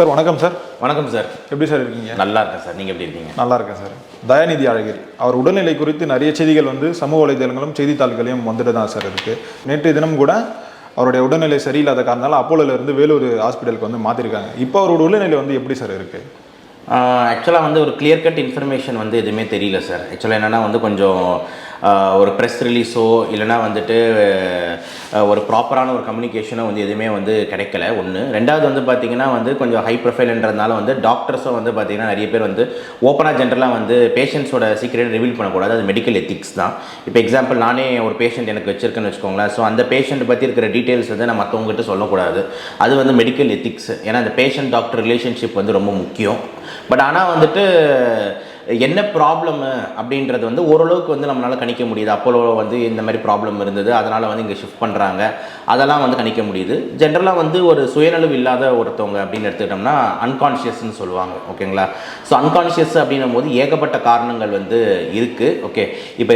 Sir வணக்கம் sir. வணக்கம் sir. எப்படி சார் இருக்கீங்க? நல்லா இருக்கேன் சார். நீங்கள் எப்படி இருக்கீங்க? நல்லா இருக்கேன் சார். தயாநிதி அழகிரி அவர் உடல்நிலை குறித்து நிறைய செய்திகள் சமூக வலைதளங்களும் செய்தித்தாள்களையும் வந்துட்டு தான் சார் இருக்குது. நேற்றைய தினம் கூட அவருடைய உடல்நிலை சரியில்லாத காரணத்தால் அப்போலோலேருந்து வேலூர் ஹாஸ்பிட்டலுக்கு மாற்றிருக்காங்க. இப்போ அவரோட உடல்நிலை எப்படி சார் இருக்குது? ஆக்சுவலாக ஒரு கிளியர் கட் இன்ஃபர்மேஷன் எதுவுமே தெரியல சார். ஆக்சுவலாக என்னென்னா கொஞ்சம் ஒரு ப்ரெஸ் ரிலீஸோ இல்லைனா ஒரு ப்ராப்பரான ஒரு கம்யூனிகேஷனோ எதுவுமே கிடைக்கல. ஒன்று. ரெண்டாவது பார்த்திங்கன்னா கொஞ்சம் ஹை ப்ரொஃபைல்ன்றதுனால டாக்டர்ஸும் பார்த்திங்கன்னா நிறைய பேர் ஓப்பனாக ஜென்ரலாக பேஷண்ட்ஸோட சீக்ரெட் ரிவீல் பண்ணக்கூடாது. அது மெடிக்கல் எத்திக்ஸ் தான். இப்போ எக்ஸாம்பிள் நானே ஒரு பேஷண்ட் எனக்கு வச்சுருக்கேன்னு வச்சுக்கோங்களேன். ஸோ அந்த பேஷண்ட் பற்றி இருக்கிற டீட்டெயில்ஸ் நான் மற்றவங்ககிட்ட சொல்லக்கூடாது. அது மெடிக்கல் எத்திக்ஸ். ஏன்னா அந்த பேஷண்ட் டாக்டர் ரிலேஷன்ஷிப் ரொம்ப முக்கியம். பட் ஆனால் என்ன ப்ராப்ளமு அப்படின்றது ஓரளவுக்கு நம்மளால் கணிக்க முடியுது. அப்போலோ இந்த மாதிரி ப்ராப்ளம் இருந்தது, அதனால் இங்கே ஷிஃப்ட் பண்ணுறாங்க, அதெல்லாம் கணிக்க முடியுது. ஜென்ரலாக ஒரு சுயநலவு இல்லாத ஒருத்தவங்க அப்படின்னு எடுத்துக்கிட்டோம்னா அன்கான்ஷியஸ்ன்னு சொல்லுவாங்க. ஓகேங்களா? ஸோ அன்கான்ஷியஸ் அப்படின்னும் போது ஏகப்பட்ட காரணங்கள் இருக்குது. ஓகே, இப்போ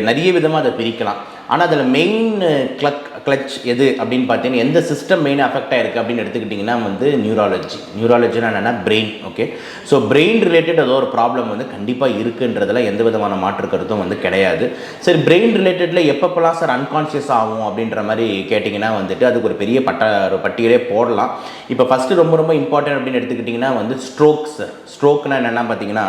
நிறைய விதமாக அதை பிரிக்கலாம். ஆனால் அதில் மெயின் கிளச் எது அப்படின்னு பார்த்தீங்கன்னா எந்த சிஸ்டம் மெயினாக அஃபெக்ட் ஆகிருக்கு அப்படின்னு எடுத்துக்கிட்டிங்கன்னா நியூராலஜினா என்னென்னா brain. Okay, so brain related ஏதோ ஒரு ப்ராப்ளம் கண்டிப்பாக இருக்குன்றதுல எந்த விதமான மாற்று கருத்தும் கிடையாது. சரி, பிரெயின் ரிலேட்டடில் எப்பப்பெல்லாம் சார் அன்கான்ஷியஸ் ஆகும் அப்படின்ற மாதிரி கேட்டிங்கன்னா அதுக்கு ஒரு பெரிய பட்டியலே போடலாம். இப்போ ஃபஸ்ட்டு ரொம்ப இம்பார்ட்டன்ட் அப்படின்னு எடுத்துக்கிட்டிங்கன்னா ஸ்ட்ரோக்னா என்னென்னா பார்த்தீங்கன்னா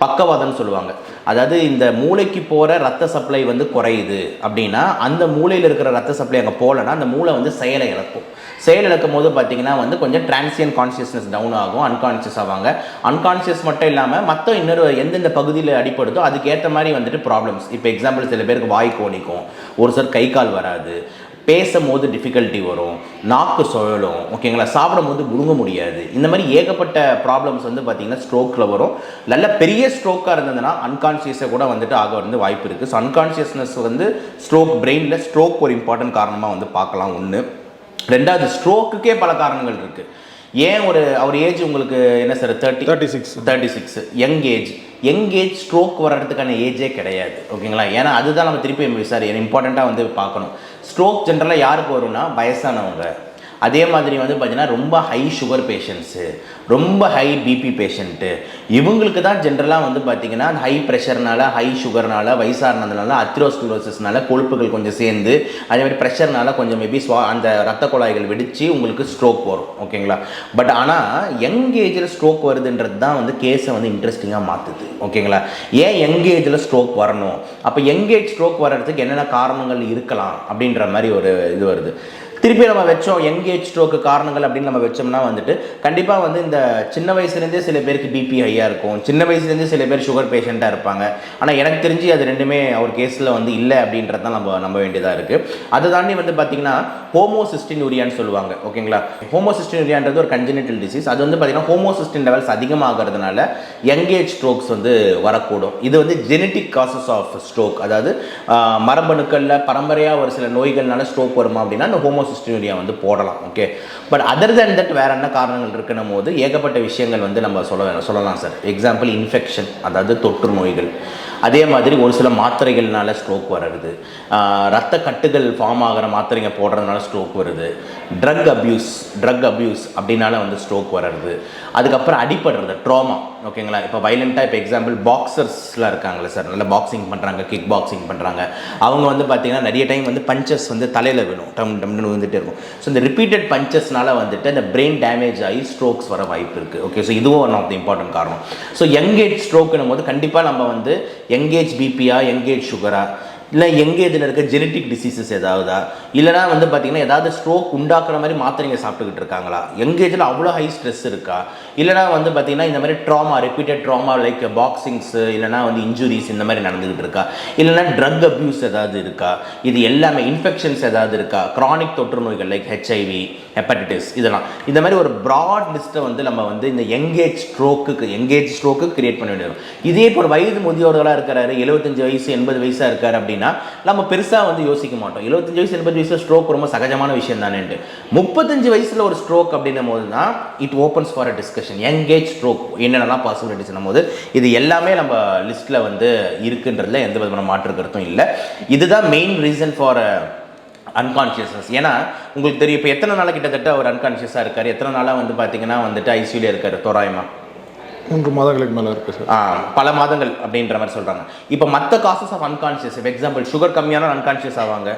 பக்கவாதம்னு சொல்லுவாங்க. அதாவது இந்த மூளைக்கு போகிற ரத்த சப்ளை குறையுது அப்படின்னா அந்த மூளையில் இருக்கிற ரத்த சப்ளை அங்கே போகலன்னா அந்த மூளை செயலை இழக்கும். செயல் இழக்கும் போது பார்த்தீங்கன்னா கொஞ்சம் டிரான்சியன்ட் கான்ஷியஸ்னஸ் டவுன் ஆகும், அன்கான்ஷியஸ் ஆவாங்க. அன்கான்ஷியஸ் மட்டும் இல்லாமல் மற்ற இன்னொரு எந்தெந்த பகுதியில் அடிப்படுதோ அதுக்கேற்ற மாதிரி ப்ராப்ளம்ஸ். இப்போ எக்ஸாம்பிள் சில பேருக்கு வாய் கோணிக்கும், ஒரு சில கை கால் வராது, பேசும்போது டிஃபிகல்ட்டி வரும், நாக்கு சுழலும். ஓகேங்களா? சாப்பிடும்போது முழுங்க முடியாது. இந்த மாதிரி ஏகப்பட்ட ப்ராப்ளம்ஸ் பார்த்திங்கன்னா ஸ்ட்ரோக்கில் வரும். நல்ல பெரிய ஸ்ட்ரோக்காக இருந்ததுன்னா அன்கான்ஷியஸை கூட ஆக வாய்ப்பு இருக்குது. ஸோ அன்கான்ஷியஸ்னஸ் ஸ்ட்ரோக், பிரெயினில் ஸ்ட்ரோக் ஒரு இம்பார்ட்டன்ட் காரணமாக பார்க்கலாம். ஒன்று. ரெண்டாவது, ஸ்ட்ரோக்குக்கே பல காரணங்கள் இருக்குது. ஏன் அவர் ஏஜ் உங்களுக்கு என்ன சார்? 36 யங் ஏஜ் ஸ்ட்ரோக் வர்றதுக்கான ஏஜே கிடையாது. ஓகேங்களா? ஏன்னா அதுதான் நம்ம திருப்பி இம்பார்ட்டண்ட்டாக பார்க்கணும். ஸ்ட்ரோக் ஜென்ரலாக யாருக்கு வரும்னா வயசானவங்க, அதே மாதிரி பார்த்தீங்கன்னா ரொம்ப ஹை சுகர் பேஷண்ட்ஸு, ரொம்ப ஹை பிபி பேஷண்ட்டு, இவங்களுக்கு தான் ஜென்ரலாக பார்த்திங்கன்னா ஹை ப்ரெஷர்னால, ஹை சுகர்னால, வயசானதுனால, அத்ரோஸ்க்ளரோசிஸ்னால கொழுப்புகள் கொஞ்சம் சேர்ந்து அதேமாதிரி ப்ரெஷர்னால கொஞ்சம் மேபி அந்த ரத்த குழாய்கள் வெடித்து உங்களுக்கு ஸ்ட்ரோக் வரும். ஓகேங்களா? பட் ஆனால் யங் ஏஜில் ஸ்ட்ரோக் வருதுன்றது தான் கேஸை இன்ட்ரெஸ்டிங்காக மாற்றுது. ஓகேங்களா? ஏன் யங் ஏஜில் ஸ்ட்ரோக் வரணும், அப்போ யங் ஏஜ் ஸ்ட்ரோக் வர்றதுக்கு என்னென்ன காரணங்கள் இருக்கலாம் அப்படின்ற மாதிரி ஒரு இது வருது. திருப்பி நம்ம வச்சோம் யங் ஏஜ் ஸ்ட்ரோக்கு காரணங்கள் அப்படின்னு நம்ம வச்சோம்னா கண்டிப்பாக இந்த சின்ன வயசுலேருந்தே சில பேருக்கு பிபி ஹையாக இருக்கும், சின்ன வயசுலேருந்தே சில பேர் சுகர் பேஷண்ட்டாக இருப்பாங்க. ஆனால் எனக்கு தெரிஞ்சு அது ரெண்டுமே அவர் கேஸில் இல்லை அப்படின்றது தான் நம்ம நம்ப வேண்டியதாக இருக்குது. அதை தாண்டி பார்த்திங்கன்னா ஹோமோசிஸ்டினூரியான்னு சொல்லுவாங்க. ஓகேங்களா? ஹோமோசிஸ்டினூரியான்றது ஒரு கன்ஜெனிட்டல் டிசீஸ். அது பார்த்திங்கன்னா ஹோமோசிஸ்டின் லெவல்ஸ் அதிகமாகிறதுனால யங் ஏஜ் ஸ்ட்ரோக்ஸ் வரக்கூடும். இது ஜெனட்டிக் காசஸ் ஆஃப் ஸ்ட்ரோக். அதாவது மரபணுக்களில் பரம்பரையாக ஒரு சில நோய்கள்னால ஸ்ட்ரோக் வருமா அப்படின்னா அந்த ஹோமோசிஸ்டினூரியா போடலாம். Okay, but other than that வேறு என்ன காரணங்கள் இருக்குன்னும் போது ஏகப்பட்ட விஷயங்கள் நம்ம சொல்லலாம் சார். எக்ஸாம்பிள் இன்ஃபெக்ஷன், அதாவது தொற்று நோய்கள். அதே மாதிரி ஒரு சில மாத்திரைகள்னால ஸ்ட்ரோக் வருது, ரத்த கட்டுகள் ஃபார்ம் ஆகிற மாத்திரைங்க போடுறதுனால ஸ்ட்ரோக் வருது, ட்ரக் அப்யூஸ் அப்படின்னால ஸ்ட்ரோக் வர்றது, அதுக்கப்புறம் அடிப்படுறது, ட்ராமா. ஓகேங்களா? இப்போ வைலண்ட்டாக இப்போ எக்ஸாம்பிள் பாக்ஸர்ஸ்லாம் இருக்காங்களே சார், நல்லா பாக்ஸிங் பண்ணுறாங்க, கிக் பாக்ஸிங் பண்ணுறாங்க. அவங்க பார்த்திங்கன்னா நிறைய டைம் பஞ்சஸ் தலையில் விழும், டம்னு வந்துட்டே இருக்கும். ஸோ இந்த ரிப்பீட்டட் பஞ்சஸ்னால அந்த பிரெயின் டேமேஜ் ஆகி ஸ்ட்ரோக்ஸ் வர வாய்ப்பு இருக்குது. ஓகே, ஸோ இதுவும் ஒன் ஆஃப் த இம்பார்ட்டன்ட் காரணம். ஸோ யங் ஏஜ் ஸ்ட்ரோக்குன்னும் போது கண்டிப்பாக நம்ம யங் ஏஜ் பிபியா, யங் ஏஜ் சுகரா, இல்லை எங்கே இதில் இருக்க ஜெனட்டிக் டிசீசஸ் ஏதாவதா, இல்லைனா பார்த்திங்கன்னா ஏதாவது ஸ்ட்ரோக் உண்டாக்குற மாதிரி மாத்திரைங்க சாப்பிட்டுக்கிட்டு இருக்காங்களா, யங் ஏஜில் அவ்வளோ ஹை ஸ்ட்ரெஸ் இருக்கா, இல்லைனா பார்த்திங்கன்னா இந்த மாதிரி ட்ராமா, ரிப்பீட்டட் ட்ராமா லைக் பாக்ஸிங்ஸு, இல்லைனா இன்ஜுரிஸ் இந்த மாதிரி நடந்துக்கிட்டு இருக்கா, இல்லைனா ட்ரக் அப்யூஸ் ஏதாவது இருக்கா, இது எல்லாமே இன்ஃபெக்ஷன்ஸ் ஏதாவது இருக்கா, க்ரானிக் தொற்று நோய்கள் லைக் ஹெச்ஐவி, ஹெப்படைட்டிஸ், இதெல்லாம் இந்த மாதிரி ஒரு ப்ராட் லிஸ்ட்டை நம்ம இந்த யங் ஏஜ் ஸ்ட்ரோக்கு கிரியேட் பண்ண வேண்டியது. இதே இப்போ ஒரு வயது முதியோர்களாக இருக்கிறாரு, 75 வயசு 80 வயசாக இருக்கார் அப்படின்னா நம்ம பெருசாக யோசிக்க மாட்டோம். 75 வயசு 80 வயசுல ஸ்ட்ரோக் ரொம்ப சகஜமான விஷயம் தானே. 35 வயசுல ஒரு ஸ்ட்ரோக் அப்படின்னும் போது தான் it opens for a discussion. Young age stroke என்னென்னலாம் பாசிபிலிட்டிஸ் போது இது எல்லாமே நம்ம லிஸ்ட்டில் இருக்குன்றதுல எந்த விதமான மாற்று கருத்தும் இல்லை. இதுதான் மெயின் ரீசன் ஃபார் அன்கான்ஷியஸ்னஸ். ஏன்னா உங்களுக்கு தெரியும் இப்போ எத்தனை நாளாக கிட்டத்தட்ட அவர் அன்கான்ஷியஸாக இருக்கார், எத்தனை நாளாக வந்து பார்த்தீங்கன்னா வந்துட்டு ஐசியூல இருக்கார் தோராயமாக 3 மாதங்களுக்கு மேலே இருக்குது சார். பல மாதங்கள் அப்படின்ற மாதிரி சொல்கிறாங்க. இப்போ மற்ற காசஸ் ஆஃப் அன்கான்ஷியஸ், இப்போ எக்ஸாம்பிள் சுகர் கம்மியான அன்கான்ஷியஸ் ஆவாங்க,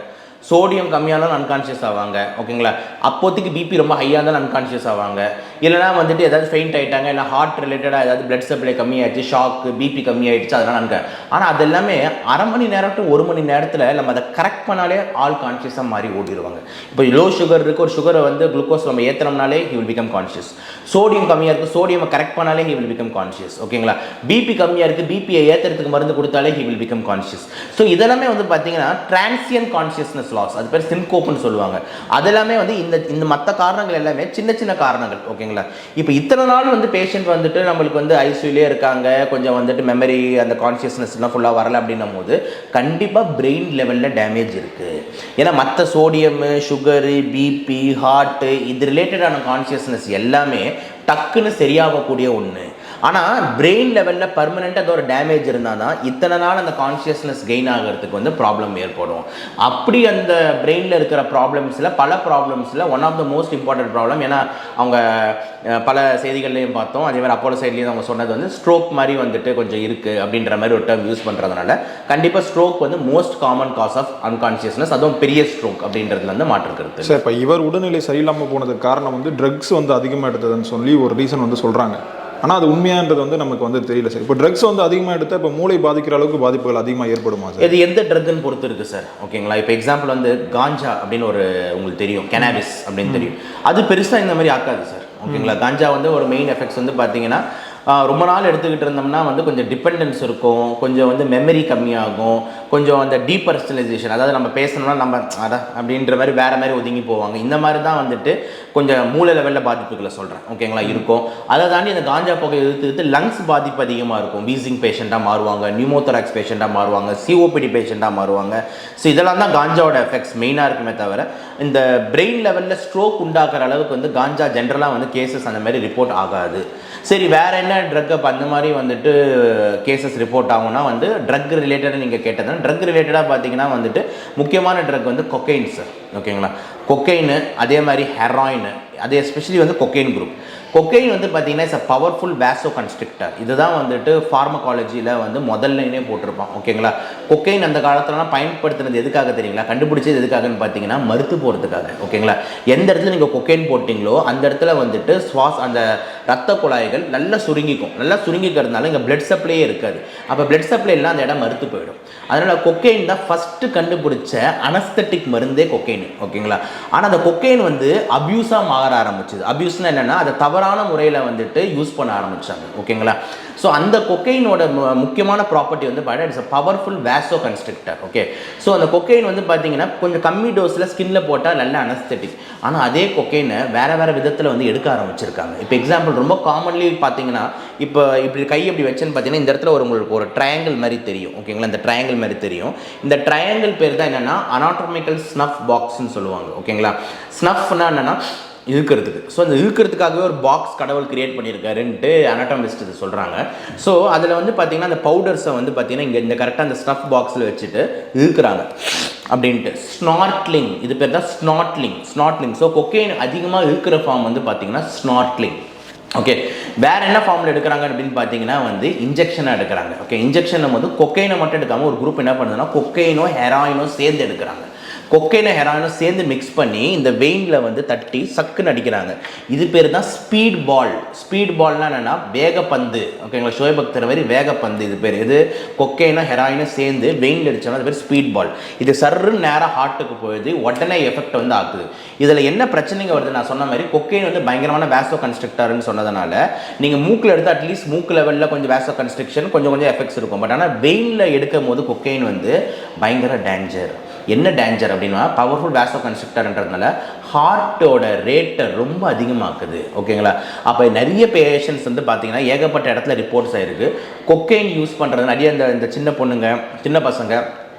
சோடியம் கம்மியானாலும் அன்கான்ஷியஸ் ஆவாங்க, ஓகேங்களா. அப்போதைக்கு பிபி ரொம்ப ஹையாக இருந்தாலும் அன்கான்ஷியஸ் ஆவாங்க, இல்லைனா வந்துட்டு ஏதாவது ஃபெயிண்ட் ஆகிட்டாங்க, இல்லை ஹார்ட் ரிலேட்டடாக ஏதாவது பிளட் சப்ளை கம்மியாகிடுச்சு, ஷாக்கு பிபி கம்மியாகிடுச்சு, அதனால் அங்கே. ஆனால் அது எல்லாமே அரை மணி நேரம் டு 1 மணி நேரத்தில் நம்ம அதை கரெக்ட் பண்ணாலே ஆல் கான்ஷியஸாக மாறி ஓடிடுவாங்க. இப்போ லோ சுகர் இருக்குது, ஒரு சுகரை வந்து குளுக்கோஸ் நம்ம ஏற்றுனோம்னாலே he will become conscious. Sodium கம்மியாக இருக்குது, சோடியம் கரெக்ட் பண்ணாலே ஹி வில் பிகம் கான்ஷியஸ், ஓகேங்களா. பிபி கம்மியாக இருக்குது, பிபியை ஏற்றுறதுக்கு மருந்து கொடுத்தாலே he will become conscious. So இதெல்லாமே வந்து பார்த்தீங்கன்னா டிரான்சியன்ட் கான்ஷியஸ்னஸ் லாஸ், அது பேர் சின்கோப்னு சொல்லுவாங்க. அதெல்லாமே வந்து இந்த மற்ற காரணங்கள் எல்லாமே சின்ன சின்ன காரணங்கள், ஓகேங்களா. இப்போ இத்தனை நாள் வந்து பேஷண்ட் வந்துட்டு நம்மளுக்கு வந்து ஐசியூலே இருக்காங்க, கொஞ்சம் வந்துட்டு மெமரி அந்த கான்ஷியஸ்னஸ்லாம் ஃபுல்லாக வரல அப்படின்னும் போது கண்டிப்பாக பிரெயின் லெவலில் டேமேஜ் இருக்குது. ஏன்னா மற்ற சோடியமு, சுகரு, பிபி, ஹார்ட்டு இது ரிலேட்டடான கான்ஷியஸ்னஸ் எல்லாமே டக்குன்னு சரியாகக்கூடிய ஒன்று. ஆனால் பிரெயின் லெவலில் பர்மனெண்ட்டாக அதோட டேமேஜ் இருந்தால் தான் இத்தனை நாள் அந்த கான்ஷியஸ்னஸ் கெயின் ஆகிறதுக்கு வந்து ப்ராப்ளம் ஏற்படும். அப்படி அந்த பிரெயினில் இருக்கிற ப்ராப்ளம்ஸில் பல ப்ராப்ளம்ஸில் one of the most important problem, ஏன்னா அவங்க பல செய்திகள்லையும் பார்த்தோம், அதே மாதிரி அப்போலோ சைட்லேயும் அவங்க சொன்னது வந்து ஸ்ட்ரோக் மாதிரி வந்துட்டு கொஞ்சம் இருக்குது அப்படின்ற மாதிரி ஒரு டேர்ம் யூஸ் பண்ணுறதுனால கண்டிப்பாக ஸ்ட்ரோக் வந்து most common cause of unconsciousness, அதுவும் பெரிய ஸ்ட்ரோக் அப்படின்றதுல வந்து மாற்றுக்கிறது. சார் இப்போ இவர் உடல்நிலை சரியில்லாமல் போனதுக்கு காரணம் வந்து ட்ரக்ஸ் வந்து அதிகமாக எடுத்ததுன்னு சொல்லி ஒரு ரீசன் வந்து சொல்கிறாங்க. ஆனால் அது உண்மையான்றது வந்து நமக்கு வந்து தெரியல சார். இப்போ ட்ரக்ஸ் வந்து அதிகமாக எடுத்தால் இப்போ மூளை பாதிக்கிற அளவுக்கு பாதிப்புகள் அதிகமாக ஏற்படுமா சார்? இது எந்த ட்ரக்னு பொறுத்து இருக்குது சார், ஓகேங்களா. இப்போ எக்ஸாம்பிள் வந்து காஞ்சா அப்படின்னு ஒரு உங்களுக்கு தெரியும், கெனாபிஸ் அப்படின்னு தெரியும், அது பெருசாக இந்த மாதிரி ஆக்காது சார், ஓகேங்களா. காஞ்சா வந்து ஒரு மெயின் எஃபெக்ட்ஸ் வந்து பார்த்தீங்கன்னா ரொம்ப நாள் எடுத்துக்கிட்டு இருந்தோம்னா வந்து கொஞ்சம் டிபெண்டன்ஸ் இருக்கும், கொஞ்சம் வந்து மெமரி கம்மியாகும், கொஞ்சம் அந்த டீபர்சனலைசேஷன், அதாவது நம்ம பேசணும்னா நம்ம அப்படின்ற மாதிரி வேறு மாதிரி ஒதுங்கி போவாங்க. இந்த மாதிரி தான் வந்துட்டு கொஞ்சம் மூளை லெவலில் பாதிப்புகளை சொல்கிறேன், ஓகேங்களா, இருக்கும். அதை தாண்டி இந்த காஞ்சா புகை இழுத்து லங்ஸ் பாதிப்பு அதிகமாக இருக்கும், வீசிங் பேஷண்ட்டாக மாறுவாங்க, நியூமோதராக்ஸ் பேஷண்ட்டாக மாறுவாங்க, சிஓபிடி பேஷண்ட்டாக மாறுவாங்க. ஸோ இதெல்லாம் தான் காஞ்சாவோட எஃபெக்ட்ஸ் மெயினாக இருக்குமே தவிர இந்த பிரெயின் லெவலில் ஸ்ட்ரோக் உண்டாக்குற அளவுக்கு வந்து காஞ்சா ஜென்ரலாக வந்து கேசஸ் அந்த மாதிரி ரிப்போர்ட் ஆகாது. சரி, வேறு என்ன ட்ரக் அப்போ அந்த மாதிரி வந்துட்டு கேசஸ் ரிப்போர்ட் ஆகும்னா வந்து ட்ரக் ரிலேட்டடாக நீங்கள் கேட்டதுன்னா ட்ரக் ரிலேட்டடாக பார்த்தீங்கன்னா வந்துட்டு முக்கியமான ட்ரக் வந்து கொக்கைன் சார், ஓகேங்களா. கொக்கைனு, அதே மாதிரி ஹெராயின், அது எஸ்பெஷலி வந்து கொக்கைன் குரூப். கொக்கைன் வந்து பார்த்தீங்கன்னா இட்ஸ் அ பவர்ஃபுல் வேசோ கன்ஸ்ட்ரிக்டர். இதுதான் வந்துட்டு ஃபார்மகாலஜியில் வந்து முதல்லைனே போட்டிருப்பான், ஓகேங்களா. கொக்கைன் அந்த காலத்துலலாம் பயன்படுத்துனது எதுக்காக தெரியுங்களா, கண்டுபிடிச்சது எதுக்காகன்னு பார்த்தீங்கன்னா மருத்து போகிறதுக்காக, ஓகேங்களா. எந்த இடத்துல நீங்கள் கொக்கைன் போட்டிங்களோ அந்த இடத்துல வந்துட்டு அந்த ரத்த குழாய்கள் நல்லா சுருங்கிக்கும். நல்லா சுருங்கிக்கிறதுனால இங்கே பிளட் சப்ளையே இருக்காது. அப்போ பிளட் சப்ளை இல்லை, அந்த இடம் மருத்து போயிடும். அதனால் கொக்கைன் தான் ஃபஸ்ட்டு கண்டுபிடிச்ச அனஸ்தட்டிக் மருந்தே கொக்கைன், ஓகேங்களா. ஆனால் அந்த கொக்கைன் வந்து அப்யூஸாக மாற ஆரம்பிச்சுது. அப்யூஸ்னால் என்னென்னா அதை தவறான முறையில் வந்துட்டு யூஸ் பண்ண ஆரம்பித்தாங்க, ஓகேங்களா. ஸோ அந்த கொக்கைனோட முக்கியமான ப்ராப்பர்ட்டி வந்து பார்த்தீங்கன்னா it's a powerful vasoconstrictor, okay. So அந்த கொக்கைன் வந்து பார்த்தீங்கன்னா கொஞ்சம் கம்மி டோஸில் ஸ்கின்ல போட்டால் நல்ல அனஸ்தட்டிக். ஆனால் அதே கொக்கைனை வேறு விதத்தில் வந்து எடுக்க ஆரம்பிச்சிருக்காங்க. இப்போ எக்ஸாம்பிள் ரொம்ப காமன்லி பார்த்தீங்கன்னா இப்போ இப்படி கை எப்படி வச்சுன்னு பார்த்தீங்கன்னா இந்த இடத்துல உங்களுக்கு ஒரு ட்ரையாங்கிள் மாதிரி தெரியும், ஓகேங்களா. இந்த ட்ரையாங்கிள் மாதிரி தெரியும். இந்த ட்ரையாங்கிள் பேர் தான் என்னென்னா அனாட்டமிக்கல் ஸ்னஃப் பாக்ஸ்ன்னு சொல்லுவாங்க, ஓகேங்களா. ஸ்னஃப்னா என்னென்னா இழுக்கிறதுக்கு. ஸோ அந்த இழுக்கிறதுக்காகவே ஒரு பாக்ஸ் கடவுள் கிரியேட் பண்ணியிருக்காருன்ட்டு அனாட்டமிஸ்ட் இது சொல்கிறாங்க. ஸோ அதில் வந்து பார்த்திங்கன்னா அந்த பவுடர்ஸை வந்து பார்த்திங்கன்னா இங்கே இந்த கரெக்டாக அந்த ஸ்னஃப் பாக்ஸில் வச்சுட்டு இழுக்கிறாங்க அப்படின்ட்டு. ஸ்னார்ட்லிங், இது பேர் தான் ஸ்னார்ட்லிங். ஸோ கொக்கைன் அதிகமாக இழுக்கிற ஃபார்ம் வந்து பார்த்திங்கன்னா ஸ்னார்ட்லிங், ஓகே. வேறு என்ன ஃபார்மில் எடுக்கிறாங்க அப்படின்னு பார்த்தீங்கன்னா வந்து இன்ஜெக்ஷனாக எடுக்கிறாங்க, ஓகே. இன்ஜெக்ஷன் வந்து கொக்கைனை மட்டும் எடுக்காமல் ஒரு குரூப் என்ன பண்ணுதுன்னா கொக்கைனோ ஹெராயினோ சேர்ந்து எடுக்கிறாங்க. கொக்கைனை ஹெராயினும் சேர்ந்து மிக்ஸ் பண்ணி இந்த வெயினில் வந்து தட்டி சக்குன்னு அடிக்கிறாங்க. இது பேர் தான் ஸ்பீட் பால்னா என்னென்னா வேகப்பந்து, ஓகேங்களா. ஷோயப் அக்தர் மாதிரி வேகப்பந்து இது பேர். இது கொக்கைனும் ஹெராயினும் சேர்ந்து வெயினில் அடித்தாலும் அது பேர் ஸ்பீட் பால். இது சர்ன்னு நேராக ஹார்ட்டுக்கு போயிடுது, உடனே எஃபெக்ட் வந்து ஆகுது. இதில் என்ன பிரச்சனைங்க வருது, நான் சொன்ன மாதிரி கொக்கைன் வந்து பயங்கரமான வேசோ கன்ஸ்ட்ரிக்டர்னு சொன்னதுனால நீங்கள் மூக்கில் எடுத்து அட்லீஸ்ட் மூக்கு லெவலில் கொஞ்சம் வேசோ கன்ஸ்ட்ரிக்ஷன் கொஞ்சம் எஃபெக்ட்ஸ் இருக்கும். பட் ஆனால் வெயினில் எடுக்கும் போது கொக்கைன் வந்து பயங்கர டேஞ்சர். என்ன டேஞ்சர் அப்படின்னா பவர்ஃபுல் வேசோ கன்ஸ்ட்ரிக்டர்ன்றதுனால ஹார்ட்டோட ரேட்டை ரொம்ப அதிகமாக்குது, ஓகேங்களா. அப்போ நிறைய பேஷண்ட்ஸ் வந்து பார்த்தீங்கன்னா ஏகப்பட்ட இடத்துல ரிப்போர்ட்ஸ் ஆகிருக்கு. கொக்கைன் யூஸ் பண்ணுறது நிறைய இந்த சின்ன பசங்க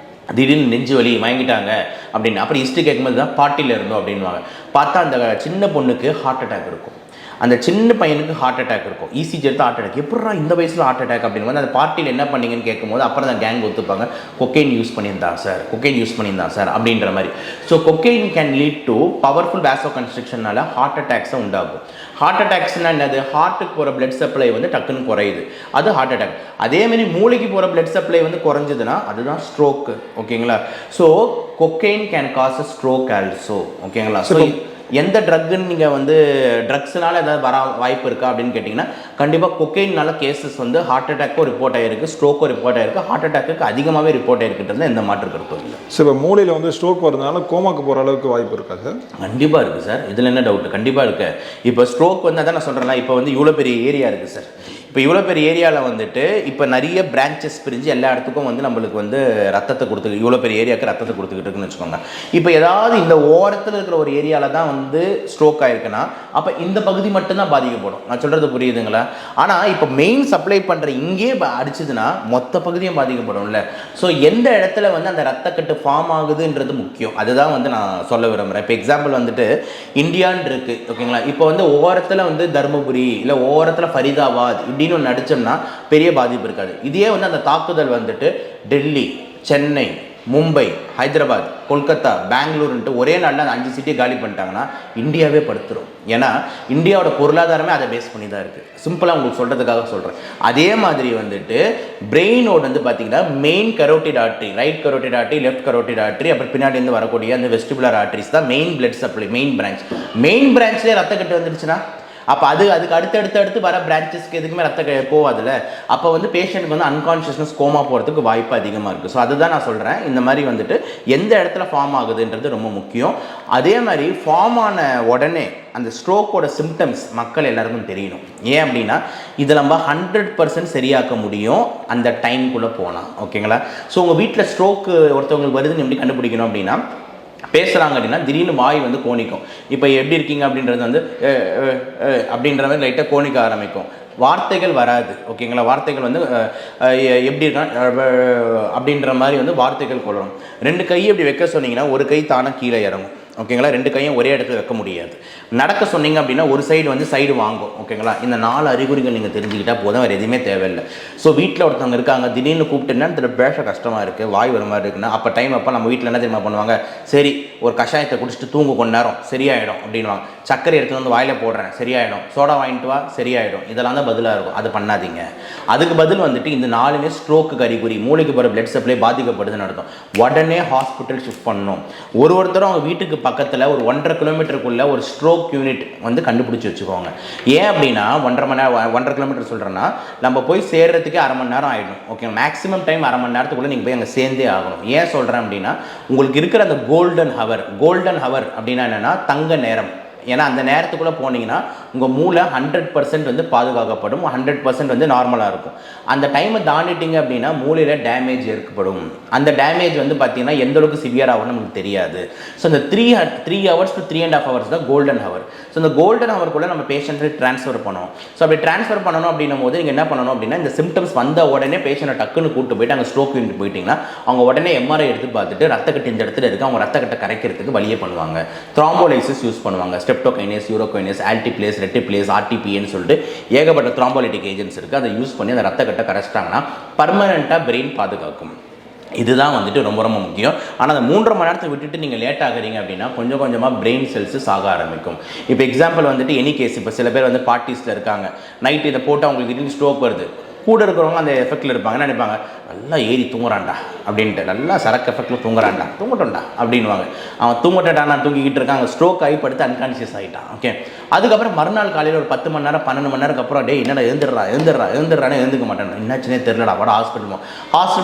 திடீர்னு நெஞ்சு வலி வாங்கிட்டாங்க அப்படின்னு அப்புறம் ஹிஸ்ட்ரி கேட்கும்போது தான் பார்ட்டியில் இருந்தோம் அப்படின்வாங்க. பார்த்தா அந்த சின்ன பொண்ணுக்கு ஹார்ட் அட்டாக் இருக்கும். அந்த சின்ன பையனுக்கு ஹார்ட் அட்டாக் இருக்கும், இசிஜி எடுத்து ஹார்ட் அட்டாக், எப்படா இந்த வயசில் ஹார்ட் அட்டாக் அப்படின்னு வந்து அந்த பார்ட்டியில் என்ன பண்ணீங்கன்னு கேட்கும்போது அப்புறம் தான் கேங் ஒத்துப்பாங்க, கொக்கைன் யூஸ் பண்ணியிருந்தான் சார் அப்படின்ற மாதிரி. So cocaine can lead to powerful வேசோ கன்ஸ்ட்ரக்ஷனால ஹார்ட் அட்டாக்ஸை உண்டாகும். ஹார்ட் அட்டாக்ஸ்னால் என்னது, ஹார்ட்டுக்கு போகிற பிளட் சப்ளை வந்து டக்குன்னு குறையுது, அது ஹார்ட் அட்டாக். அதேமாதிரி மூளைக்கு போகிற பிளட் சப்ளை வந்து குறைஞ்சதுன்னா அதுதான் ஸ்ட்ரோக்கு. ஓகேங்களா? So cocaine can cause a stroke also. ஓகேங்களா? ஸோ எந்த ட்ரக்குன்னு நீங்கள் வந்து ட்ரக்ஸ்னால ஏதாவது வர வாய்ப்பு இருக்கா அப்படின்னு கேட்டிங்கன்னா கண்டிப்பாக கொக்கைன்னால கேசஸ் வந்து ஹார்ட் அட்டாக்கும் ரிப்போர்ட் ஆகிருக்கு, ஸ்ட்ரோக்கும் ரிப்போர்ட் ஆகிருக்கு, ஹார்ட் அட்டாக்கு அதிகமாகவே ரிப்போர்ட் ஆகிருக்குன்றது எந்த மாற்று கருத்தும் இல்லை. சார் இப்போ மூளையில் வந்து ஸ்ட்ரோக் வரதுனால கோமாக்கு போகிற அளவுக்கு வாய்ப்பு இருக்கா சார்? கண்டிப்பாக இருக்குது சார், இதில் என்ன டவுட், கண்டிப்பாக இருக்குது. இப்போ ஸ்ட்ரோக் வந்து அதான் நான் சொல்கிறேன், இப்போ வந்து இவ்வளோ பெரிய ஏரியா இருக்குது சார். இப்போ இவ்வளோ பெரிய ஏரியாவில் வந்துட்டு இப்போ நிறைய பிரான்ச்சஸ் பிரிஞ்சு எல்லா இடத்துக்கும் வந்து நம்மளுக்கு வந்து ரத்தத்தை கொடுத்து இவ்வளோ பெரிய ஏரியாவுக்கு ரத்தத்தை கொடுத்துக்கிட்டு இருக்குன்னு வச்சுக்கோங்க. இப்போ ஏதாவது இந்த ஓரத்தில் இருக்கிற ஒரு ஏரியாவில் தான் வந்து ஸ்ட்ரோக் ஆயிருக்குன்னா அப்போ இந்த பகுதி மட்டும்தான் பாதிக்கப்படும். நான் சொல்கிறது புரியுதுங்களா? ஆனால் இப்போ மெயின் சப்ளை பண்ணுற இங்கே அடிச்சதுன்னா மொத்த பகுதியும் பாதிக்கப்படும்ல. ஸோ எந்த இடத்துல வந்து அந்த ரத்தக்கட்டு ஃபார்ம் ஆகுதுன்றது முக்கியம். அதுதான் வந்து நான் சொல்ல விரும்புகிறேன். இப்போ எக்ஸாம்பிள் வந்துட்டு இந்தியான்னு இருக்குது. ஓகேங்களா? இப்போ வந்து ஓரத்தில் வந்து தருமபுரி இல்லை ஓரத்தில் ஃபரிதாபாத் இப்படின்னு ஒன்று அடித்தோம்னா பெரிய பாதிப்பு இருக்காது. இதே வந்து அந்த தாக்குதல் வந்துட்டு டெல்லி, சென்னை, மும்பை, ஹைதராபாத், கொல்கத்தா, பெங்களூருன்ட்டு ஒரே நாளில் அந்த 5 சிட்டியை காலி பண்ணிட்டாங்கன்னா இந்தியாவே படுத்துரும். ஏன்னா இந்தியாவோட பொருளாதாரமே அதை பேஸ் பண்ணி தான் இருக்குது. சிம்பிளாக உங்களுக்கு சொல்கிறதுக்காக சொல்கிறேன். அதே மாதிரி வந்துட்டு பிரெயினோட வந்து பார்த்திங்கன்னா main carotid artery, right carotid artery, left carotid artery, அப்புறம் பின்னாடிருந்து வரக்கூடிய அந்த வெஸ்டிபுலர் ஆர்ட்ரிஸ் தான் மெயின் பிளட் சப்ளை, மெயின் பிரான்ச்லேயே ரத்தக்கட்டு வந்துடுச்சுன்னா அப்போ அதுக்கு அடுத்து வர பிரான்ச்சஸ்க்கு எதுக்குமே ரத்த போகாதுல்ல. அப்போ வந்து பேஷண்ட்டுக்கு வந்து அன்கான்ஷியஸ்னஸ் கோமா போகிறதுக்கு வாய்ப்பு அதிகமாக இருக்குது. ஸோ அதுதான் நான் சொல்கிறேன், இந்த மாதிரி வந்துட்டு எந்த இடத்துல ஃபார்ம் ஆகுதுன்றது ரொம்ப முக்கியம். அதே மாதிரி ஃபார்ம் ஆன உடனே அந்த ஸ்ட்ரோக்கோட சிம்டம்ஸ் மக்கள் எல்லாருக்கும் தெரியணும். ஏன் அப்படின்னா இதை நம்ம 100% சரியாக்க முடியும் அந்த டைம்குள்ளே போனால். ஓகேங்களா? ஸோ உங்கள் வீட்டில் ஸ்ட்ரோக்கு ஒருத்தவங்களுக்கு வருதுன்னு எப்படி கண்டுபிடிக்கணும் அப்படின்னா பேசுகிறாங்க அப்படின்னா திடீர்னு வாய் வந்து கோணிக்கும். இப்போ எப்படி இருக்கீங்க அப்படின்றது வந்து அப்படின்ற மாதிரி லைட்டாக கோணிக்க ஆரம்பிக்கும். வார்த்தைகள் வராது. ஓகேங்களா? வார்த்தைகள் வந்து எப்படி இருக்கா அப்படின்ற மாதிரி வந்து வார்த்தைகள் கொள்ளணும். 2 கையை இப்படி வைக்க சொன்னீங்கன்னா ஒரு கை தானே கீழே இறங்கும். ஓகேங்களா? 2 கையும் ஒரே இடத்துல வைக்க முடியாது. நடக்க சொன்னீங்க அப்படின்னா ஒரு சைடு வந்து சைடு வாங்கும். ஓகேங்களா? இந்த 4 அறிகுறிகள் நீங்கள் தெரிஞ்சுக்கிட்டால் போதும், வேறு எதுவுமே தேவையில்லை. ஸோ வீட்டில் ஒருத்தவங்க இருக்காங்க, திடீர்னு கூப்பிட்டுன்னா பேச கஷ்டமாக இருக்குது, வாய் வர மாதிரி இருக்குன்னா அப்போ நம்ம வீட்டில் என்ன தெரியுமா பண்ணுவாங்க, சரி ஒரு கஷாயத்தை குடிச்சிட்டு தூங்கு கொஞ்ச நேரம் சரியாயிடும் அப்படின்வாங்க. சர்க்கரை எடுத்து வந்து வாயில் போடுறேன் சரியாயிடும், சோடா வாங்கிட்டு வா சரியாயிடும், இதெல்லாம் தான் பதிலாக இருக்கும். அது பண்ணாதீங்க. அதுக்கு பதில் வந்துட்டு இந்த 4மே ஸ்ட்ரோக்கு அறிகுறி, மூளைக்கு போகிற பிளட் சப்ளை பாதிக்கப்படுதுன்னு அர்த்தம். உடனே ஹாஸ்பிட்டல் ஷிஃப்ட் பண்ணணும். ஒருத்தரும் அவங்க வீட்டுக்கு பக்கத்தில் ஒரு 1.5 கிலோமீட்டருக்குள்ள ஒரு ஸ்ட்ரோக் யூனிட் வந்து கண்டுபிடிச்சி வச்சுக்கோங்க. ஏன் அப்படின்னா 1.5 கிலோமீட்டர் சொல்கிறேன்னா நம்ம போய் சேர்றதுக்கே அரை மணி நேரம் ஆகிடும். ஓகே, மேக்ஸிமம் டைம் அரை மணி நேரத்துக்குள்ளே நீங்கள் போய் அங்கே சேர்ந்தே ஆகணும். ஏன் சொல்கிறேன் அப்படின்னா உங்களுக்கு இருக்கிற அந்த கோல்டன் ஹவர் அப்படின்னா என்னென்னா தங்க நேரம். ஏன்னா அந்த நேரத்துக்குள்ளே போனீங்கன்னா உங்கள் மூளை 100% வந்து பாதுகாக்கப்படும், 100% வந்து நார்மலாக இருக்கும். அந்த டைமை தாண்டிட்டீங்க அப்படின்னா மூளையில் டேமேஜ் ஏற்படும். அந்த டேமேஜ் வந்து பார்த்தீங்கன்னா எந்த அளவுக்கு சிவியர் ஆகும்னு நமக்கு தெரியாது. ஸோ இந்த 3 hours to 3.5 hours தான் கோல்டன் ஹவர். ஸோ இந்த கோல்டன் ஹவருக்குள்ளே நம்ம பேஷண்ட்டை ட்ரான்ஸ்ஃபர் பண்ணணும். ஸோ அப்படி ட்ரான்ஸ்ஃபர் பண்ணணும் அப்படின்னும் போது நீங்கள் என்ன பண்ணணும் அப்படின்னா இந்த சிம்டம்ஸ் வந்த உடனே பேஷண்ட்டை டக்குன்னு கூப்பிட்டு போயிட்டு அங்கே ஸ்ட்ரோக் யூனிட் போயிட்டீங்கன்னா அவங்க உடனே எம்ஆர்ஐ எடுத்து பார்த்துட்டு ரத்தக்கட்டு இந்த இடத்துல இருக்குது, அவங்க ரத்தக்கட்டை கரைக்கிறதுக்கு வழியே பண்ணுவாங்க. த்ராம்போலைசிஸ் யூஸ் பண்ணுவாங்க. ஸ்டெப்டோகைனேஸ், யூரோகைனேஸ், ஆல்டிப்ளேஸ், ரெட்டிப்ளேஸ், ஆர்டிபின்னு சொல்லிட்டு ஏகப்பட்ட த்ராம்போலிட்டிக் ஏஜென்ட்ஸ் இருக்குது. அதை யூஸ் பண்ணி அந்த ரத்தக்கட்டை கரைச்சிட்டாங்கன்னா பர்மனெண்ட்டாக பிரெயின் பாதுகாக்கும். இதுதான் வந்துட்டு ரொம்ப ரொம்ப முக்கியம். ஆனால் அந்த 3.5 மணி நேரத்தை விட்டுட்டு நீங்கள் லேட் ஆகுறீங்க அப்படின்னா கொஞ்சம் கொஞ்சமாக பிரெயின் செல்ஸு சாக ஆரம்பிக்கும். இப்போ எக்ஸாம்பிள் வந்துட்டு எனி கேஸ், இப்போ சில பேர் வந்து பார்ட்டிஸில் இருக்காங்க, நைட்டு இதை போட்டு அவங்களுக்கு திடீர்னு ஸ்ட்ரோக் வருது. கூட இருக்கிறவங்க அந்த எஃபெக்டில் இருப்பாங்க, என்ன நினைப்பாங்க, நல்லா ஏறி தூங்குறான்டா அப்படின்ட்டு, நல்லா சரக்கு எஃபெக்டில் தூங்குறான்டா, தூங்கட்டோம்டா அப்படின்வாங்க. அவன் தூங்கட்டான், தூங்கிக்கிட்டு இருக்காங்க, ஸ்ட்ரோக் ஆகி படுத்து அன்கான்ஷியஸ் ஆகிட்டான். ஓகே, அதுக்கப்புறம் மறுநாள் காலையில் ஒரு 10 மணி நேரம் 12 மணி நேரத்துக்கு அப்புறம் என்னடா எழுந்துடுறானே எழுந்துக்க மாட்டேன், என்னாச்சுனே தெரியலடா, வாடா ஹாஸ்பிட்டல்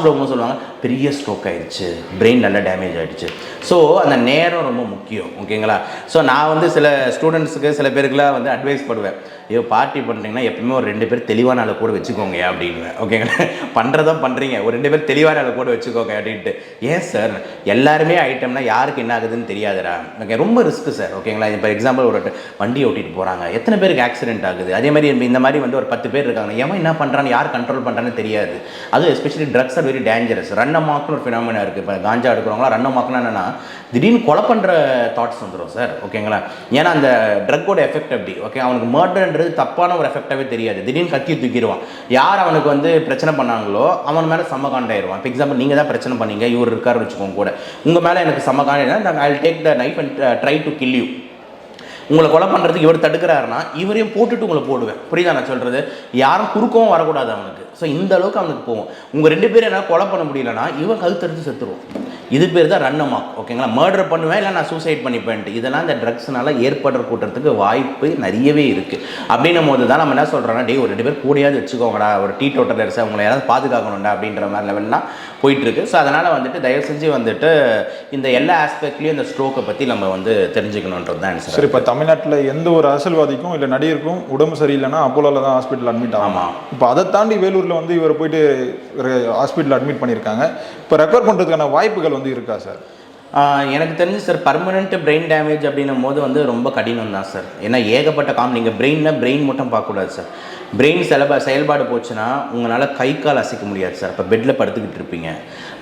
போகும்போது சொல்லுவாங்க பெரிய ஸ்ட்ரோக் ஆகிடுச்சு, பிரெயின் நல்லா டேமேஜ் ஆகிடுச்சு. ஸோ அந்த நேரம் ரொம்ப முக்கியம். ஓகேங்களா? ஸோ நான் வந்து சில ஸ்டூடெண்ட்ஸுக்கு சில பேருக்குலாம் வந்து அட்வைஸ் பண்ணுவேன், ஐயோ பார்ட்டி பண்ணுறீங்கன்னா எப்பவுமே ஒரு 2 பேர் தெளிவான ஆளை கூட வச்சுக்கோங்க அப்படின்னு. ஓகேங்களா? பண்ணுறதான் பண்ணுறீங்க, ஒரு 2 பேர் தெளிவான ஆளை கூட வச்சுக்கோங்க அப்படின்ட்டு. ஏன் சார் எல்லாருமே ஐட்டம்னா யாருக்கு என்ன ஆகுதுன்னு தெரியாதுடா. ஓகே, ரொம்ப ரிஸ்க்கு சார். ஓகேங்களா? இப்போ எக்ஸாம்பிள் ஒரு வண்டி ஓட்டிகிட்டு போகிறாங்க, எத்தனை பேருக்கு ஆக்சிடென்ட் ஆகுது. அதே மாதிரி இந்த மாதிரி வந்து ஒரு 10 பேர் இருக்காங்க, ஏன் என்ன பண்ணுறான்னு யார் கண்ட்ரோல் பண்ணுறான்னு தெரியாது. அதுவும் especially drugs are very dangerous. Run ரன்னமாக்குன்னு ஒரு ஃபினாமினா இருக்குது. இப்போ காஞ்சா எடுக்கிறவங்களா ரன்னமாக்குன்னா என்னென்னா திடீர்னு கொலை பண்ணுற தாட்ஸ் வந்துடும் சார். ஓகேங்களா, ஏன்னா அந்த ட்ரக்கோட எஃபெக்ட் அப்படி. ஓகே, அவனுக்கு மர்டர்ன்றது தப்பான ஒரு எஃபெக்டாகவே தெரியாது. திடீர்னு கத்தி தூக்கிடுவான். யார் அவனுக்கு வந்து பிரச்சனை பண்ணாங்களோ அவன் மேலே செம்ம காண்டாயிடுவான். இப்போ எக்ஸாம்பிள் நீங்கள் தான் பிரச்சனை பண்ணீங்க, இவர் இருக்காரு வச்சுக்கோங்க கூட, உங்கள் மேலே எனக்கு செம்ம காண்டாயிடும், I will take the knife and try to kill you. உங்களை கொலை பண்ணுறதுக்கு இவர் தடுக்கிறாருன்னா இவரையும் போட்டுட்டு உங்களை போடுவேன். புரியுதா நான் சொல்கிறது? யாரும் குறுக்கவும் வரக்கூடாது அவனுக்கு. ஸோ இந்த அளவுக்கு அவனுக்கு போகும். உங்கள் 2 பேரும் என்ன கொலை பண்ண முடியலன்னா இவன் கழுத்தெடுத்து செத்துருவோம். இது பேர் தான் ரன்னமாக். ஓகேங்களா, மர்டர் பண்ணுவேன் இல்லை நான் சூசைட் பண்ணிப்பேன்ட்டு. இதெல்லாம் இந்த ட்ரக்ஸ்னால ஏற்படுற கூட்டத்துக்கு வாய்ப்பு நிறையவே இருக்குது. அப்படின்னும் போது தான் நம்ம என்ன சொல்கிறோன்னா, டே ஒரு 2 பேர் கூடியாவது வச்சுக்கோங்கடா, ஒரு டீ டோட்டலர்ஸை அவங்களை யாராவது பாதுகாக்கணும்டா அப்படின்ற மாதிரி லெவல்லாம் போயிட்டுருக்கு. ஸோ அதனால் வந்துட்டு தயவு செஞ்சு வந்துட்டு இந்த எல்லா ஆஸ்பெக்ட்லேயும் இந்த ஸ்ட்ரோக்கை பற்றி நம்ம வந்து தெரிஞ்சுக்கணுன்றது தான் ஆன்சர். சரி, இப்போ தமிழ்நாட்டில் எந்த ஒரு அரசியல்வாதிக்கும் இல்லை நடிகருக்கும் உடம்பு சரியில்லைன்னா அப்போலோவில் தான் ஹாஸ்பிட்டல் அட்மிட் ஆகும். இப்போ அதை தாண்டி வேலூரில் வந்து இவர் போயிட்டு ஒரு ஹாஸ்பிட்டல் அட்மிட் பண்ணியிருக்காங்க. இப்போ ரெக்கவர் பண்ணுறதுக்கான வாய்ப்புகள் வந்து இருக்கா சார்? எனக்கு தெரிஞ்சு சார் பர்மனெண்ட் பிரெயின் டேமேஜ் அப்படின்னும் போது வந்து ரொம்ப கடினம் தான் சார். ஏன்னா ஏகப்பட்ட நீங்கள் பிரெயின் மட்டும் பார்க்கக்கூடாது சார். பிரெயின் செயல்பாடு போச்சுன்னா உங்களால் கை கால் அசைக்க முடியாது சார். இப்போ பெட்டில் படுத்துக்கிட்டு இருப்பீங்க.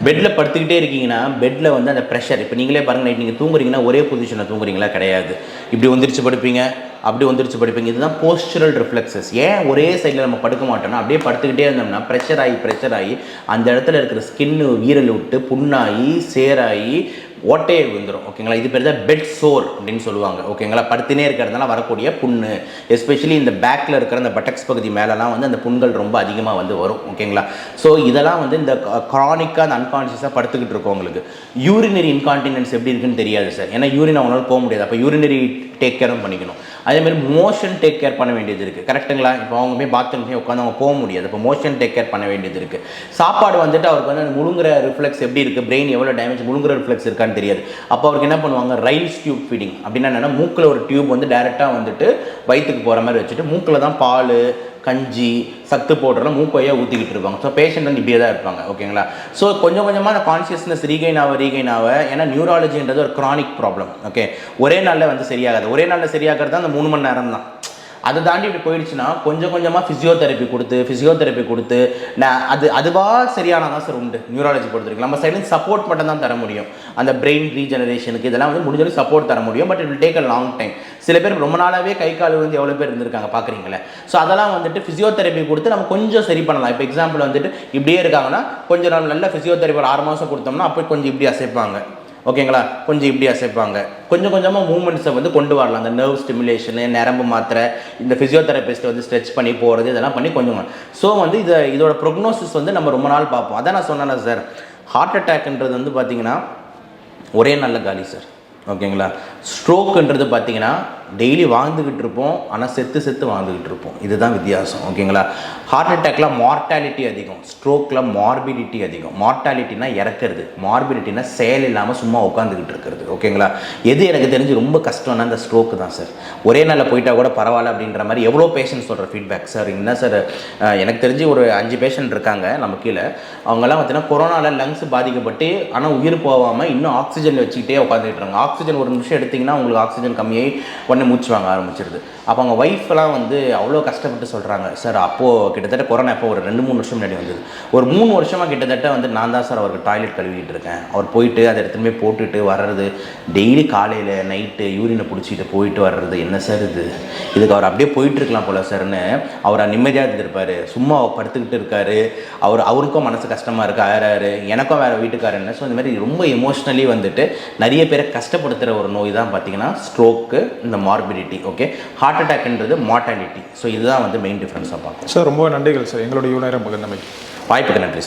பெட்டில் படுத்துக்கிட்டே இருக்கீங்கன்னா பெட்டில் வந்து அந்த ப்ரெஷர், இப்போ நீங்களே பாருங்கள், நைட் நீங்கள் தூங்குறீங்கன்னா ஒரே பொசிஷனில் தூங்குறீங்களா? கிடையாது. இப்படி வந்துருச்சு படுப்பீங்க, அப்படி வந்துருச்சு படுப்பீங்க. இதுதான் போஸ்டரல் ரிஃப்ளெக்ஸஸ். ஏன் ஒரே சைடில் நம்ம படுக்க மாட்டோம்னா, அப்படியே படுத்துக்கிட்டே இருந்தோம்னா ப்ரெஷர் ஆகி அந்த இடத்துல இருக்கிற ஸ்கின்னு வீரல் விட்டு புண்ணாகி சேராகி ஓட்டையை விழுந்துடும். ஓகேங்களா, இது பேர் தான் பெட் சோர் அப்படின்னு சொல்லுவாங்க. ஓகேங்களா, படுத்துனே இருக்கிறதுனால வரக்கூடிய புண்ணு, எஸ்பெஷலி இந்த பேக்கில் இருக்கிற அந்த பட்டக்ஸ் பகுதி மேலெலாம் வந்து அந்த புண்கள் ரொம்ப அதிகமாக வந்து வரும். ஓகேங்களா, ஸோ இதெல்லாம் வந்து இந்த க்ரானிக்காக அந்த அன்கான்ஷியஸாக படுத்துக்கிட்டு இருக்கவங்களுக்கு யூரினரி இன்கான்டினன்ஸ் எப்படி இருக்குன்னு தெரியாது சார். ஏன்னா யூரின் அவங்களால போக முடியாது. அப்போ யூரினரி டேக் கேரும் பண்ணிக்கணும். அதேமாதிரி மோஷன் டேக் கேர் பண்ண வேண்டியது இருக்குது. கரெக்டுங்களா? இப்போ அவங்க போய் பாத்ரூம் போய் உட்காந்து அவங்க போக முடியாது. இப்போ மோஷன் டேக் கேர் பண்ண வேண்டியது இருக்குது. சாப்பாடு வந்துட்டு அவருக்கு வந்து முழுங்குற ரிஃப்ளெக்ஸ் எப்படி இருக்குது, பிரெயின் எவ்வளோ டேமேஜ், முழுங்குற ரிஃப்ளெக்ஸ் இருக்கான்னு தெரியாது. அப்போ அவருக்கு என்ன பண்ணுவாங்க, ரைல்ஸ் டியூப் ஃபீடிங் அப்படின்னா என்னென்னா, மூக்கில் ஒரு டியூப் வந்து டேரெக்டாக வந்துட்டு வயிற்றுக்கு போகிற மாதிரி வச்சுட்டு மூக்கில் தான் பால் கஞ்சி சத்து போடுறலாம் மூக்கையாக ஊற்றிக்கிட்டு இருப்பாங்க. ஸோ பேஷண்ட் வந்து இப்படியே தான் இருப்பாங்க. ஓகேங்களா, ஸோ கொஞ்சம் கொஞ்சமாக அந்த கான்ஷியஸ்னஸ் ரீகைன் ஆக ஏன்னா நியூராலஜின்றது ஒரு க்ரானிக் ப்ராப்ளம். ஓகே, ஒரே நாளில் வந்து சரியாகாது. ஒரே நாளில் சரியாகிறது தான் அந்த 3 மணி நேரம் தான். அதை தாண்டி இப்படி போயிடுச்சுன்னா கொஞ்சம் கொஞ்சமாக ஃபிசியோதெரப்பி கொடுத்து அதுவாக சரியானதான் சார் உண்டு. நியூராலஜி பொறுத்திருக்கு நம்ம சைட்லேருந்து சப்போர்ட் மட்டும் தான் தர முடியும். அந்த பிரெயின் ரீஜெனரேஷனுக்கு இதெல்லாம் வந்து முடிஞ்சாலும் சப்போர்ட் தர முடியும். But it will take a long time. சில பேர் ரொம்ப நாளாகவே கை கால் வந்து எவ்வளோ பேர் இருந்திருக்காங்க பார்க்குறீங்களே. ஸோ அதெல்லாம் வந்துட்டு ஃபிசியோதெரப்பி கொடுத்து நம்ம கொஞ்சம் சரி பண்ணலாம். இப்போ எக்ஸாம்பிள் வந்துட்டு இப்படியே இருக்காங்கன்னா கொஞ்சம் நாள் நல்ல ஃபிசியோதெரப்பி ஒரு 6 மாதம் கொடுத்தோம்னா அப்போ கொஞ்சம் இப்படி அசைப்பாங்க. ஓகேங்களா, கொஞ்சம் இப்படி அசைப்பாங்க. கொஞ்சம் கொஞ்சமாக மூமெண்ட்ஸை வந்து கொண்டு வரலாம். அந்த நர்வ் ஸ்டிமுலேஷனு, நரம்பு மாத்திரை, இந்த ஃபிசியோதெரபிஸ்ட் வந்து ஸ்ட்ரெச் பண்ணி போகிறது, இதெல்லாம் பண்ணி கொஞ்சம். ஸோ வந்து இதோட ப்ரொக்னோசிஸ் வந்து நம்ம ரொம்ப நாள் பார்ப்போம். அதான் நான் சொன்னேன் சார், ஹார்ட் அட்டாக்ன்றது வந்து பார்த்திங்கன்னா ஒரே நல்ல காலி சார். ஓகேங்களா, ஸ்ட்ரோக்குன்றது பார்த்திங்கன்னா டெய்லி வாழ்ந்துக்கிட்டு இருப்போம், ஆனால் செத்து வாழ்ந்துக்கிட்டு இருப்போம். இதுதான் வித்தியாசம். ஓகேங்களா, ஹார்ட் அட்டாக்ல மார்ட்டாலிட்டி அதிகம், ஸ்ட்ரோக்கில் மார்பிடிட்டி அதிகம். மார்ட்டாலிட்டினா இறக்குறது, மார்பிடிட்டினா செயல் இல்லாமல் சும்மா உட்காந்துக்கிட்டு இருக்கிறது. ஓகேங்களா, எது எனக்கு தெரிஞ்சு ரொம்ப கஷ்டம்னா இந்த ஸ்ட்ரோக்கு தான் சார். ஒரே நாளில் போயிட்டா கூட பரவாயில்ல அப்படின்ற மாதிரி எவ்வளோ பேஷண்ட் சொல்கிற ஃபீட்பேக் சார். என்ன சார், எனக்கு தெரிஞ்சு ஒரு 5 பேஷண்ட் இருக்காங்க நம்ம கீழே. அவங்கெல்லாம் பார்த்தீங்கன்னா கொரோனாவில் லங்ஸ் பாதிக்கப்பட்டு ஆனால் உயிர் போகாமல் இன்னும் ஆக்சிஜன் வச்சுக்கிட்டே உட்காந்துக்கிட்டு இருக்காங்க. ஆக்சிஜன் ஒரு நிமிஷம் எடுத்திங்கன்னா உங்களுக்கு ஆக்சிஜன் கம்மியாகி உடனே மூச்சு வாங்க ஆரம்பிச்சிருது. அப்போ அவங்க ஒய்ஃப்லாம் வந்து அவ்வளோ கஷ்டப்பட்டு சொல்கிறாங்க சார். அப்போது கிட்டத்தட்ட கொரோனா எப்போ ஒரு 2-3 வருஷம் முன்னாடி வந்தது. ஒரு 3 வருஷமாக கிட்டத்தட்ட வந்து நான் தான் சார் அவருக்கு டாய்லெட் கழுவிட்டு இருக்கேன். அவர் போயிட்டு அதை எடுத்துமே போட்டுட்டு வர்றது, டெய்லி காலையில் நைட்டு யூரினை பிடிச்சிட்டு போயிட்டு வர்றது. என்ன சார் இதுக்கு அவர் அப்படியே போயிட்டுருக்கலாம் போல சார்னு அவர் நிம்மதியாக இருந்திருப்பார். சும்மா படுத்துக்கிட்டு இருக்காரு. அவருக்கும் மனசு கஷ்டமாக இருக்குது, ஆறாரு, எனக்கும் வேறு வீட்டுக்காரன்னு. ஸோ இந்த மாதிரி ரொம்ப எமோஷ்னலி வந்துட்டு நிறைய பேரை கஷ்டப்படுத்துகிற ஒரு நோய் தான் பார்த்திங்கன்னா ஸ்ட்ரோக்கு, இந்த மார்பிடிட்டி. ஓகே, ஹார்ட் அட்டாக்ன்றது மார்ட்டாலிட்டி. ஸோ இதுதான் வந்து மெயின் டிஃப்ரென்ஸாக பார்க்கும் சார். ரொம்ப நன்றிகள் சார், எங்களுடைய இவ்வளோ நேரம் பகிர்ந்தமைக்கு. வாய்ப்புக்கு நன்றி சார்.